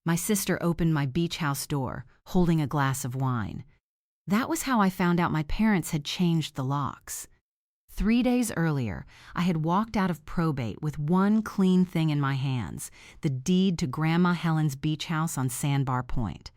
My sister opened my beach house door, holding a glass of wine. That was how I found out my parents had changed the locks. 3 days earlier, I had walked out of probate with one clean thing in my hands, the deed to Grandma Helen's beach house on Sandbar Point.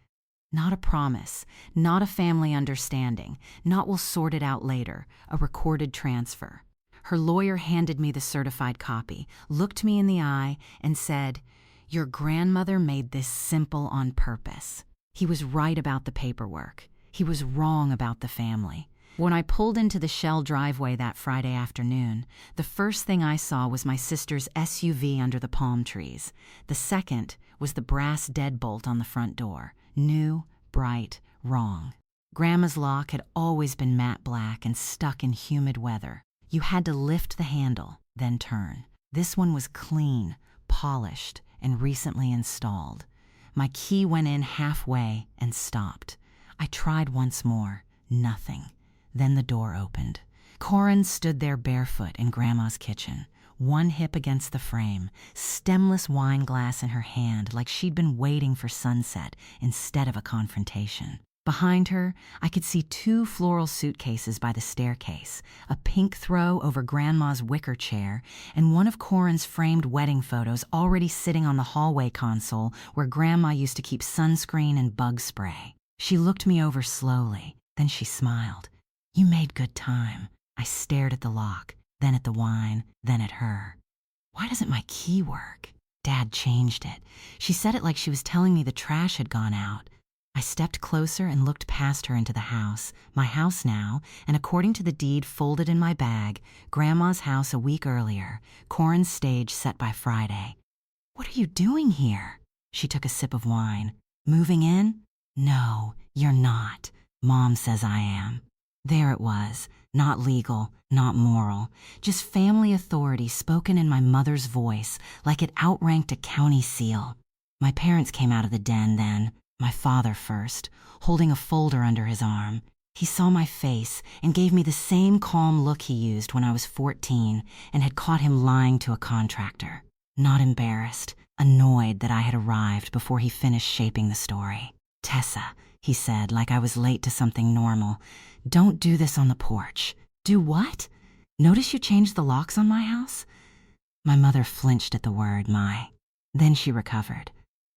Not a promise, not a family understanding, not we'll sort it out later, a recorded transfer. Her lawyer handed me the certified copy, looked me in the eye, and said, "Your grandmother made this simple on purpose." He was right about the paperwork. He was wrong about the family. When I pulled into the Shell driveway that Friday afternoon, the first thing I saw was my sister's SUV under the palm trees. The second was the brass deadbolt on the front door. New, bright, wrong. Grandma's lock had always been matte black and stuck in humid weather. You had to lift the handle, then turn. This one was clean, polished, and recently installed. My key went in halfway and stopped. I tried once more. Nothing. Then the door opened. Corin stood there barefoot in Grandma's kitchen, one hip against the frame, stemless wine glass in her hand like she'd been waiting for sunset instead of a confrontation. Behind her, I could see 2 floral suitcases by the staircase, a pink throw over Grandma's wicker chair, and one of Corin's framed wedding photos already sitting on the hallway console where Grandma used to keep sunscreen and bug spray. She looked me over slowly, then she smiled. "You made good time." I stared at the lock, then at the wine, then at her. "Why doesn't my key work?" Dad changed it. She said it like she was telling me the trash had gone out. I stepped closer and looked past her into the house, my house now, and according to the deed folded in my bag, Grandma's house a week earlier, Corin's stage set by Friday. "What are you doing here?" She took a sip of wine. "Moving in?" "No, you're not. Mom says I am." There it was, not legal, not moral, just family authority spoken in my mother's voice like it outranked a county seal. My parents came out of the den then, my father first, holding a folder under his arm. He saw my face and gave me the same calm look he used when I was 14 and had caught him lying to a contractor. Not embarrassed, annoyed that I had arrived before he finished shaping the story. "Tessa," he said like I was late to something normal, "don't do this on the porch." "Do what?" "Notice you changed the locks on my house?" My mother flinched at the word, my. Then she recovered.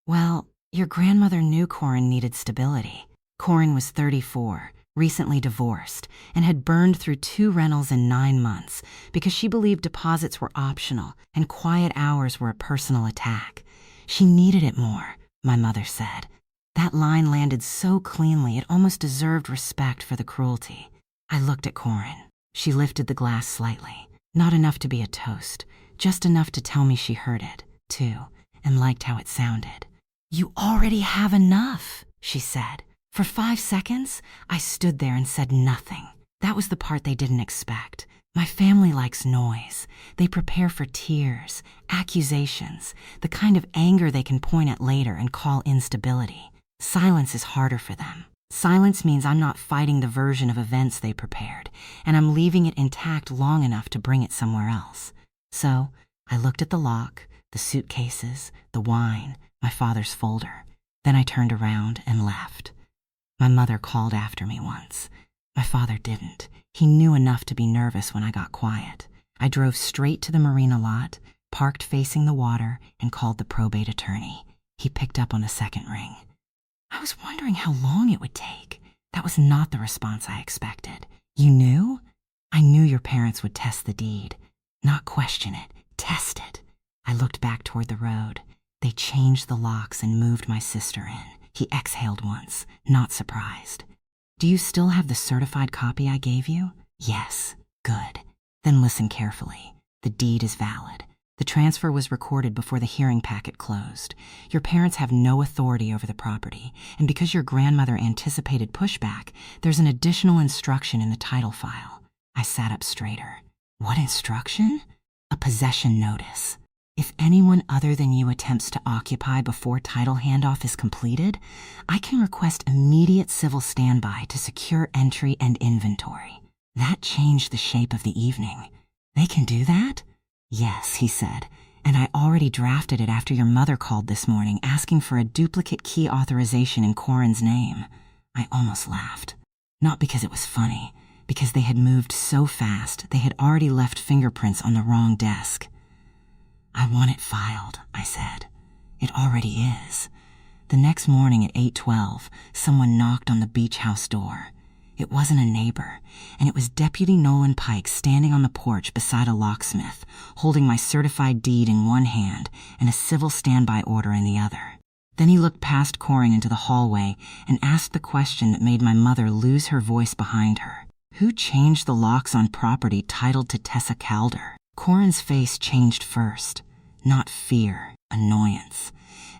"Well, your grandmother knew Corin needed stability. Corin was 34, recently divorced, and had burned through 2 rentals in 9 months because she believed deposits were optional and quiet hours were a personal attack. She needed it more," my mother said. That line landed so cleanly it almost deserved respect for the cruelty. I looked at Corin. She lifted the glass slightly, not enough to be a toast, just enough to tell me she heard it, too, and liked how it sounded. "You already have enough," she said. For 5 seconds, I stood there and said nothing. That was the part they didn't expect. My family likes noise. They prepare for tears, accusations, the kind of anger they can point at later and call instability. Silence is harder for them. Silence means I'm not fighting the version of events they prepared, and I'm leaving it intact long enough to bring it somewhere else. So I looked at the lock, the suitcases, the wine, my father's folder. Then I turned around and left. My mother called after me once. My father didn't. He knew enough to be nervous when I got quiet. I drove straight to the marina lot, parked facing the water, and called the probate attorney. He picked up on the second ring. I was wondering how long it would take. That was not the response I expected. "You knew?" "I knew your parents would test the deed. Not question it, test it." I looked back toward the road. They changed the locks and moved my sister in. He exhaled once, not surprised. "Do you still have the certified copy I gave you?" "Yes." "Good. Then listen carefully. The deed is valid. The transfer was recorded before the hearing packet closed. Your parents have no authority over the property, and because your grandmother anticipated pushback, there's an additional instruction in the title file. I sat up straighter. What instruction? A possession notice. If anyone other than you attempts to occupy before title handoff is completed, I can request immediate civil standby to secure entry and inventory. That changed the shape of the evening. They can do that? Yes, he said, And I already drafted it after your mother called this morning asking for a duplicate key authorization in Corin's name. I almost laughed. Not because it was funny, because they had moved so fast they had already left fingerprints on the wrong desk. I want it filed, I said. It already is. The next morning at 8:12, someone knocked on the beach house door. It wasn't a neighbor, and it was Deputy Nolan Pike standing on the porch beside a locksmith, holding my certified deed in one hand and a civil standby order in the other. Then he looked past Corin into the hallway and asked the question that made my mother lose her voice behind her. Who changed the locks on property titled to Tessa Calder? Corin's face changed first. Not fear, annoyance.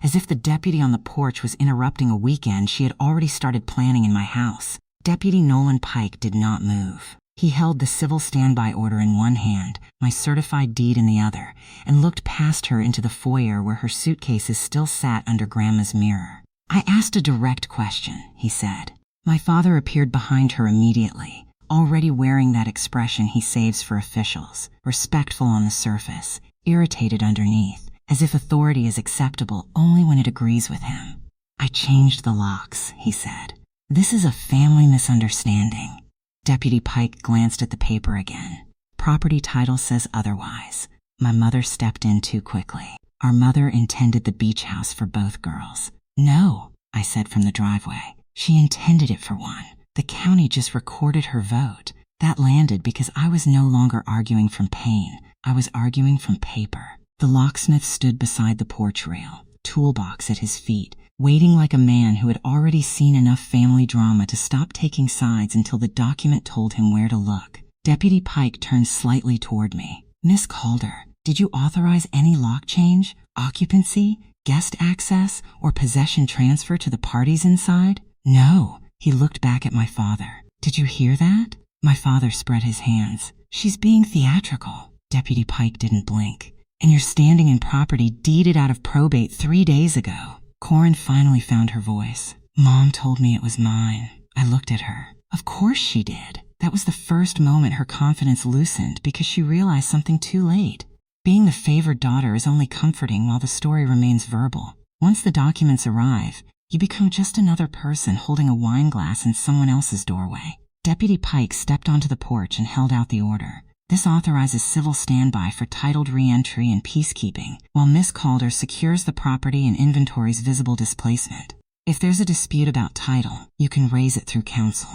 As if the deputy on the porch was interrupting a weekend she had already started planning in my house. Deputy Nolan Pike did not move. He held the civil standby order in one hand, my certified deed in the other, and looked past her into the foyer where her suitcases still sat under Grandma's mirror. I asked a direct question, he said. My father appeared behind her immediately, already wearing that expression he saves for officials, respectful on the surface, irritated underneath, as if authority is acceptable only when it agrees with him. I changed the locks, he said. This is a family misunderstanding. Deputy Pike glanced at the paper again. Property title says otherwise. My mother stepped in too quickly. Our mother intended the beach house for both girls. No, I said from the driveway. She intended it for one. The county just recorded her vote. That landed because I was no longer arguing from pain. I was arguing from paper. The locksmith stood beside the porch rail, toolbox at his feet, waiting like a man who had already seen enough family drama to stop taking sides until the document told him where to look. Deputy Pike turned slightly toward me. Miss Calder, did you authorize any lock change, occupancy, guest access, or possession transfer to the parties inside? No. He looked back at my father. Did you hear that? My father spread his hands. She's being theatrical. Deputy Pike didn't blink. And you're standing in property deeded out of probate 3 days ago. Corin finally found her voice. Mom told me it was mine. I looked at her. Of course she did. That was the first moment her confidence loosened because she realized something too late. Being the favored daughter is only comforting while the story remains verbal. Once the documents arrive, you become just another person holding a wine glass in someone else's doorway. Deputy Pike stepped onto the porch and held out the order. This authorizes civil standby for titled re-entry and peacekeeping, while Miss Calder secures the property and inventory's visible displacement. If there's a dispute about title, you can raise it through counsel.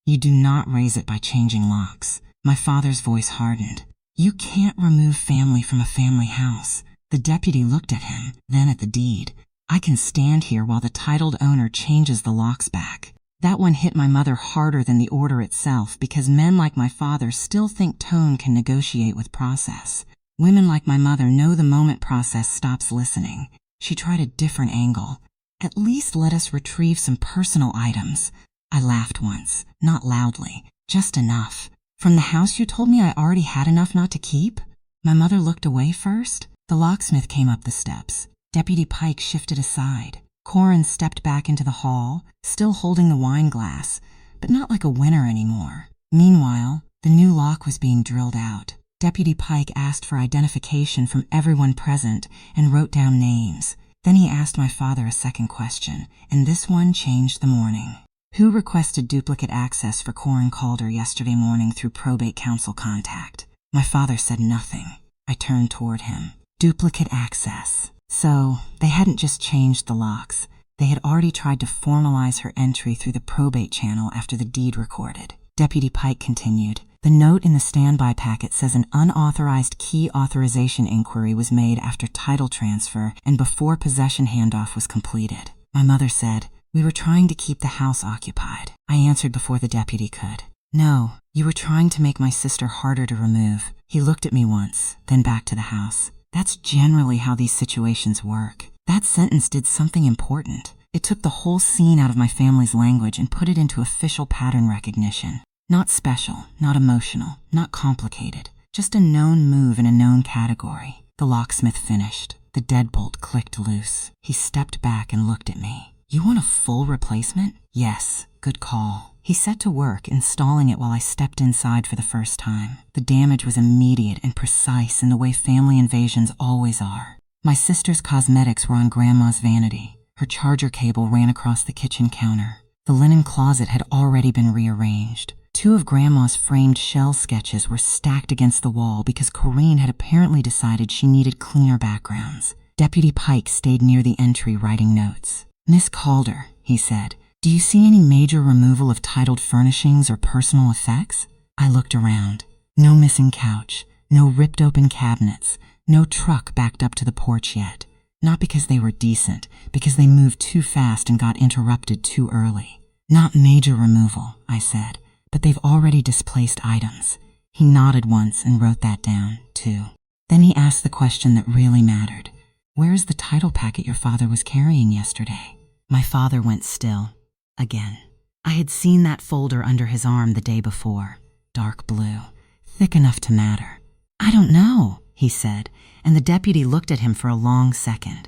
You do not raise it by changing locks. My father's voice hardened. You can't remove family from a family house. The deputy looked at him, then at the deed. I can stand here while the titled owner changes the locks back. That one hit my mother harder than the order itself because men like my father still think tone can negotiate with process. Women like my mother know the moment process stops listening. She tried a different angle. At least let us retrieve some personal items. I laughed once, not loudly, just enough. From the house you told me I already had enough not to keep? My mother looked away first. The locksmith came up the steps. Deputy Pike shifted aside. Corin stepped back into the hall, still holding the wine glass, but not like a winner anymore. Meanwhile, the new lock was being drilled out. Deputy Pike asked for identification from everyone present and wrote down names. Then he asked my father a second question, and this one changed the morning. Who requested duplicate access for Corin Calder yesterday morning through probate council contact? My father said nothing. I turned toward him. Duplicate access. So, they hadn't just changed the locks. They had already tried to formalize her entry through the probate channel after the deed recorded. Deputy Pike continued, the note in the standby packet says an unauthorized key authorization inquiry was made after title transfer and before possession handoff was completed. My mother said, we were trying to keep the house occupied. I answered before the deputy could. No, you were trying to make my sister harder to remove. He looked at me once, then back to the house. That's generally how these situations work. That sentence did something important. It took the whole scene out of my family's language and put it into official pattern recognition. Not special, not emotional, not complicated. Just a known move in a known category. The locksmith finished. The deadbolt clicked loose. He stepped back and looked at me. You want a full replacement? Yes, good call. He set to work installing it while I stepped inside for the first time. The damage was immediate and precise in the way family invasions always are. My sister's cosmetics were on Grandma's vanity. Her charger cable ran across the kitchen counter. The linen closet had already been rearranged. 2 of Grandma's framed shell sketches were stacked against the wall because Corinne had apparently decided she needed cleaner backgrounds. Deputy Pike stayed near the entry writing notes. "Miss Calder," he said, "do you see any major removal of titled furnishings or personal effects?" I looked around. No missing couch, no ripped open cabinets, no truck backed up to the porch yet. Not because they were decent, because they moved too fast and got interrupted too early. "Not major removal," I said, "but they've already displaced items." He nodded once and wrote that down, too. Then he asked the question that really mattered. "Where is the title packet your father was carrying yesterday?" My father went still. Again. I had seen that folder under his arm the day before. Dark blue. Thick enough to matter. "I don't know," he said, and the deputy looked at him for a long second.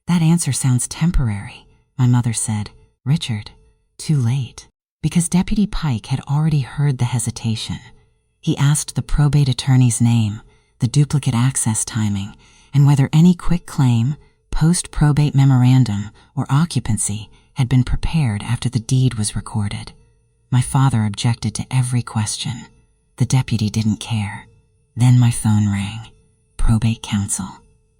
"That answer sounds temporary," my mother said. "Richard, too late." Because Deputy Pike had already heard the hesitation. He asked the probate attorney's name, the duplicate access timing, and whether any quick claim, post-probate memorandum, or occupancy had been prepared after the deed was recorded. My father objected to every question. The deputy didn't care. Then my phone rang. Probate counsel.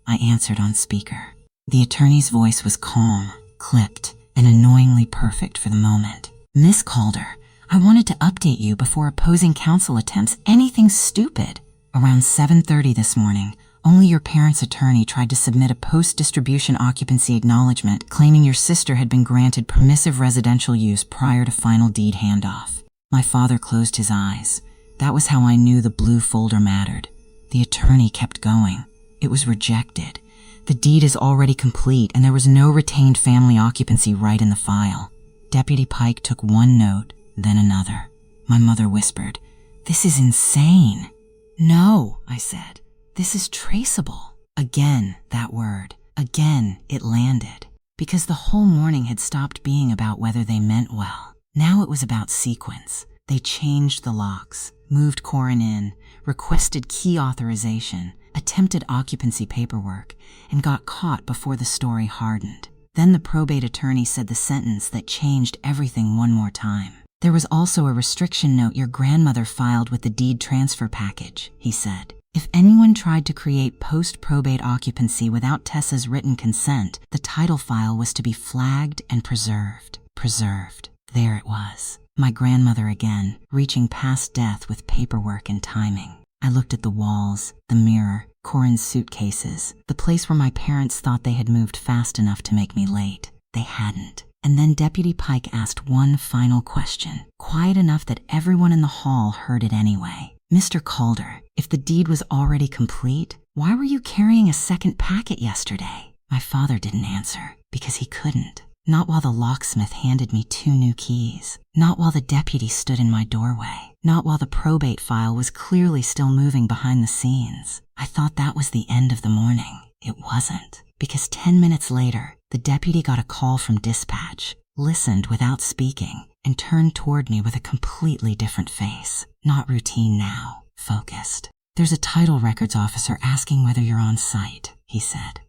I answered on speaker. The attorney's voice was calm, clipped, and annoyingly perfect for the moment. "Miss Calder, I wanted to update you before opposing counsel attempts anything stupid. Around 7:30 this morning, only your parents' attorney tried to submit a post-distribution occupancy acknowledgement claiming your sister had been granted permissive residential use prior to final deed handoff." My father closed his eyes. That was how I knew the blue folder mattered. The attorney kept going. It was rejected. The deed is already complete and there was no retained family occupancy right in the file. Deputy Pike took one note, then another. My mother whispered, "This is insane." "No," I said. "This is traceable." Again, that word. Again, it landed. Because the whole morning had stopped being about whether they meant well. Now it was about sequence. They changed the locks, moved Corin in, requested key authorization, attempted occupancy paperwork, and got caught before the story hardened. Then the probate attorney said the sentence that changed everything one more time. "There was also a restriction note your grandmother filed with the deed transfer package," he said. "If anyone tried to create post-probate occupancy without Tessa's written consent, the title file was to be flagged and preserved." Preserved. There it was. My grandmother again, reaching past death with paperwork and timing. I looked at the walls, the mirror, Corin's suitcases, the place where my parents thought they had moved fast enough to make me late. They hadn't. And then Deputy Pike asked one final question, quiet enough that everyone in the hall heard it anyway. "Mr. Calder, if the deed was already complete, why were you carrying a second packet yesterday?" My father didn't answer, because he couldn't. Not while the locksmith handed me 2 new keys. Not while the deputy stood in my doorway. Not while the probate file was clearly still moving behind the scenes. I thought that was the end of the morning. It wasn't. Because 10 minutes later, the deputy got a call from dispatch, listened without speaking, and turned toward me with a completely different face. Not routine now, focused. "There's a title records officer asking whether you're on site," he said.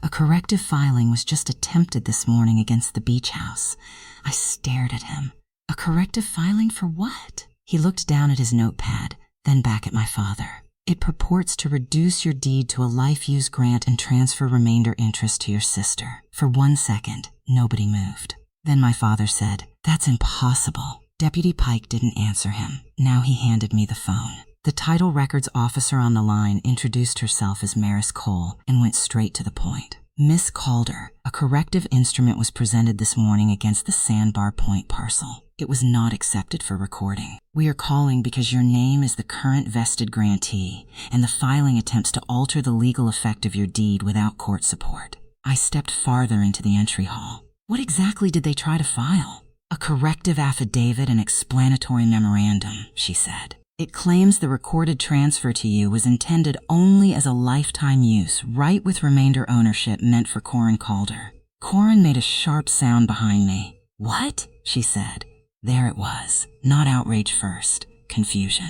"A corrective filing was just attempted this morning against the beach house." I stared at him. "A corrective filing for what?" He looked down at his notepad, then back at my father. "It purports to reduce your deed to a life use grant and transfer remainder interest to your sister." For 1 second, nobody moved. Then my father said, "That's impossible." Deputy Pike didn't answer him. Now he handed me the phone. The title records officer on the line introduced herself as Maris Cole and went straight to the point. "Miss Calder, a corrective instrument was presented this morning against the Sandbar Point parcel. It was not accepted for recording. We are calling because your name is the current vested grantee, and the filing attempts to alter the legal effect of your deed without court support." I stepped farther into the entry hall. What exactly did they try to file? "A corrective affidavit and explanatory memorandum," she said. "It claims the recorded transfer to you was intended only as a lifetime use, right with remainder ownership meant for Corin Calder." Corin made a sharp sound behind me. "What?" she said. There it was, not outrage first, confusion.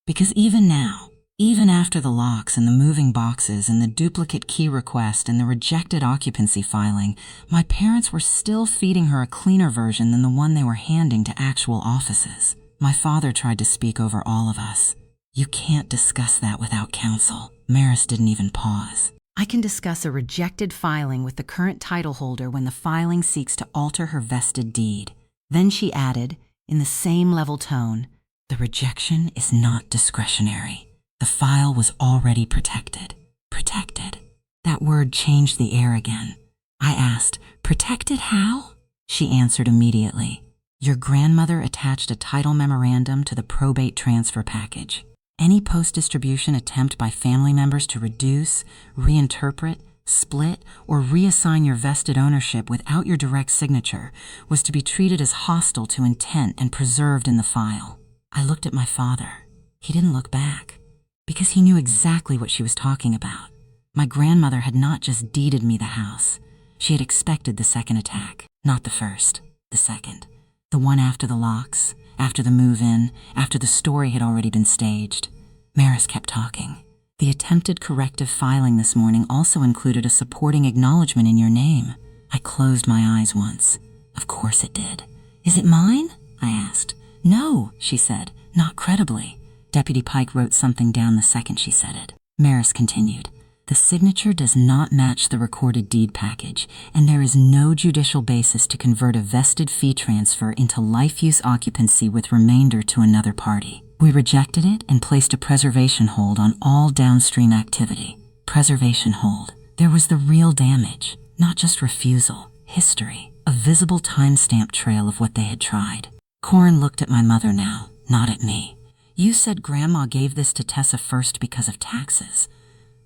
Because even now, even after the locks and the moving boxes and the duplicate key request and the rejected occupancy filing, my parents were still feeding her a cleaner version than the one they were handing to actual offices. My father tried to speak over all of us. You can't discuss that without counsel. Maris didn't even pause. I can discuss a rejected filing with the current title holder when the filing seeks to alter her vested deed. Then she added, in the same level tone, the rejection is not discretionary. The file was already protected. Protected. That word changed the air again. I asked, protected how? She answered immediately. Your grandmother attached a title memorandum to the probate transfer package. Any post-distribution attempt by family members to reduce, reinterpret, split, or reassign your vested ownership without your direct signature was to be treated as hostile to intent and preserved in the file. I looked at my father. He didn't look back, because he knew exactly what she was talking about. My grandmother had not just deeded me the house. She had expected the second attack. Not the first, the second. The one after the locks, after the move-in, after the story had already been staged. Maris kept talking. The attempted corrective filing this morning also included a supporting acknowledgement in your name. I closed my eyes once. Of course it did. Is it mine? I asked. No, she said, not credibly. Deputy Pike wrote something down the second she said it. Maris continued. The signature does not match the recorded deed package, and there is no judicial basis to convert a vested fee transfer into life-use occupancy with remainder to another party. We rejected it and placed a preservation hold on all downstream activity. Preservation hold. There was the real damage, not just refusal, history, a visible timestamp trail of what they had tried. Corin looked at my mother now, not at me. You said Grandma gave this to Tessa first because of taxes.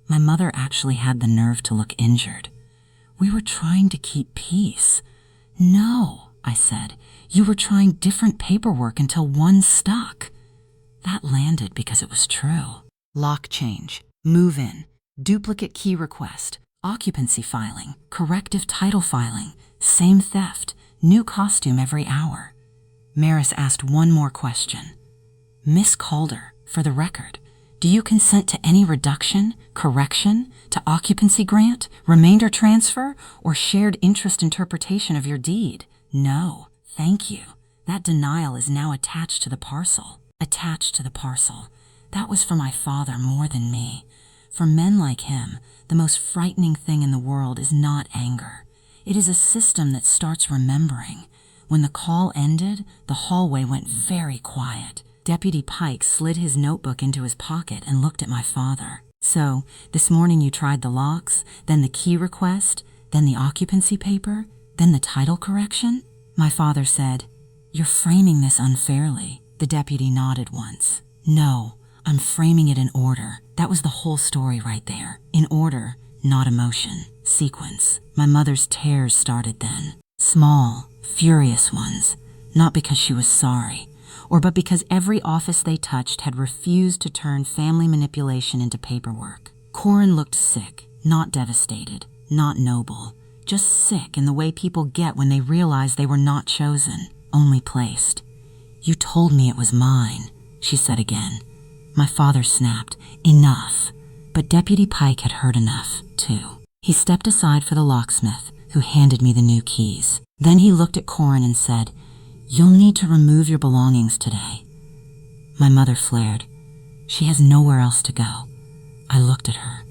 My mother actually had the nerve to look injured. We were trying to keep peace. No, I said. You were trying different paperwork until one stuck. That landed because it was true. Lock change, move-in, duplicate key request, occupancy filing, corrective title filing, same theft, new costume every hour. Maris asked one more question. Miss Calder, for the record, do you consent to any reduction, correction, to occupancy grant, remainder transfer, or shared interest interpretation of your deed? No, thank you. That denial is now attached to the parcel. Attached to the parcel. That was for my father more than me. For men like him, the most frightening thing in the world is not anger. It is a system that starts remembering. When the call ended, the hallway went very quiet. Deputy Pike slid his notebook into his pocket and looked at my father. So, this morning you tried the locks, then the key request, then the occupancy paper, then the title correction? My father said, You're framing this unfairly. The deputy nodded once. No, I'm framing it in order. That was the whole story right there. In order, not emotion. Sequence. My mother's tears started then. Small, furious ones. Not because she was sorry, but because every office they touched had refused to turn family manipulation into paperwork. Corin looked sick, not devastated, not noble. Just sick in the way people get when they realize they were not chosen, only placed. You told me it was mine, she said again. My father snapped, enough. But Deputy Pike had heard enough, too. He stepped aside for the locksmith, who handed me the new keys. Then he looked at Corin and said, You'll need to remove your belongings today. My mother flared. She has nowhere else to go. I looked at her.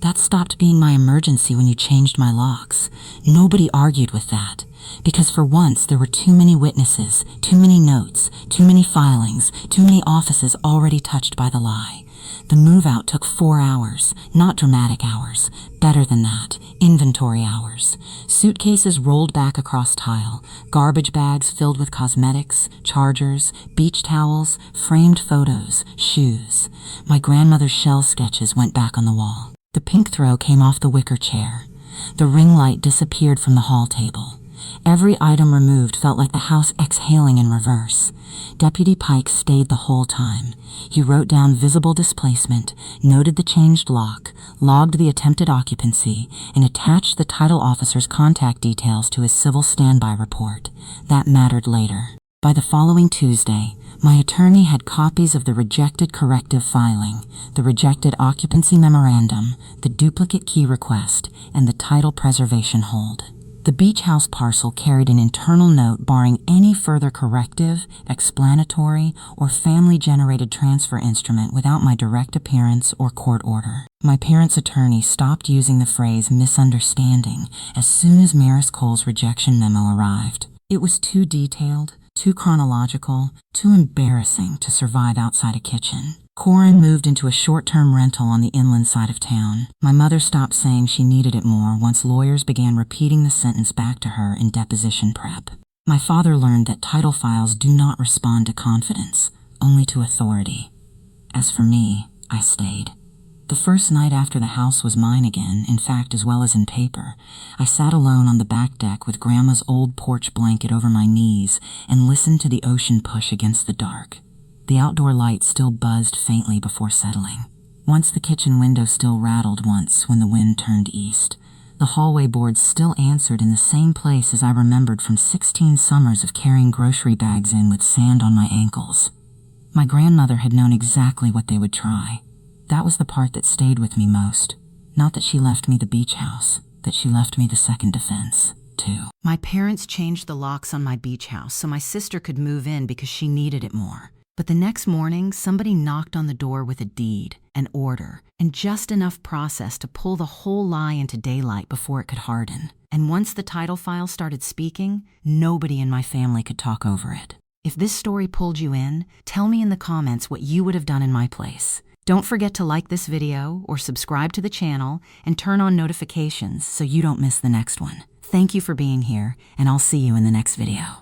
That stopped being my emergency when you changed my locks. Nobody argued with that, because for once there were too many witnesses, too many notes, too many filings, too many offices already touched by the lie. The move-out took 4 hours, not dramatic hours. Better than that, inventory hours. Suitcases rolled back across tile, garbage bags filled with cosmetics, chargers, beach towels, framed photos, shoes. My grandmother's shell sketches went back on the wall. The pink throw came off the wicker chair. The ring light disappeared from the hall table. Every item removed felt like the house exhaling in reverse. Deputy Pike stayed the whole time. He wrote down visible displacement, noted the changed lock, logged the attempted occupancy, and attached the title officer's contact details to his civil standby report. That mattered later. By the following Tuesday, my attorney had copies of the rejected corrective filing, the rejected occupancy memorandum, the duplicate key request, and the title preservation hold. The beach house parcel carried an internal note barring any further corrective, explanatory, or family-generated transfer instrument without my direct appearance or court order. My parents' attorney stopped using the phrase misunderstanding as soon as Maris Cole's rejection memo arrived. It was too detailed, too chronological, too embarrassing to survive outside a kitchen. Corin moved into a short-term rental on the inland side of town. My mother stopped saying she needed it more once lawyers began repeating the sentence back to her in deposition prep. My father learned that title files do not respond to confidence, only to authority. As for me, I stayed. The first night after the house was mine again, in fact as well as in paper, I sat alone on the back deck with Grandma's old porch blanket over my knees and listened to the ocean push against the dark. The outdoor light still buzzed faintly before settling. Once the kitchen window still rattled once when the wind turned east. The hallway boards still answered in the same place as I remembered from 16 summers of carrying grocery bags in with sand on my ankles. My grandmother had known exactly what they would try. That was the part that stayed with me most. Not that she left me the beach house, that she left me the second defense, too. My parents changed the locks on my beach house so my sister could move in because she needed it more. But the next morning, somebody knocked on the door with a deed, an order, and just enough process to pull the whole lie into daylight before it could harden. And once the title file started speaking, nobody in my family could talk over it. If this story pulled you in, tell me in the comments what you would have done in my place. Don't forget to like this video or subscribe to the channel and turn on notifications so you don't miss the next one. Thank you for being here, and I'll see you in the next video.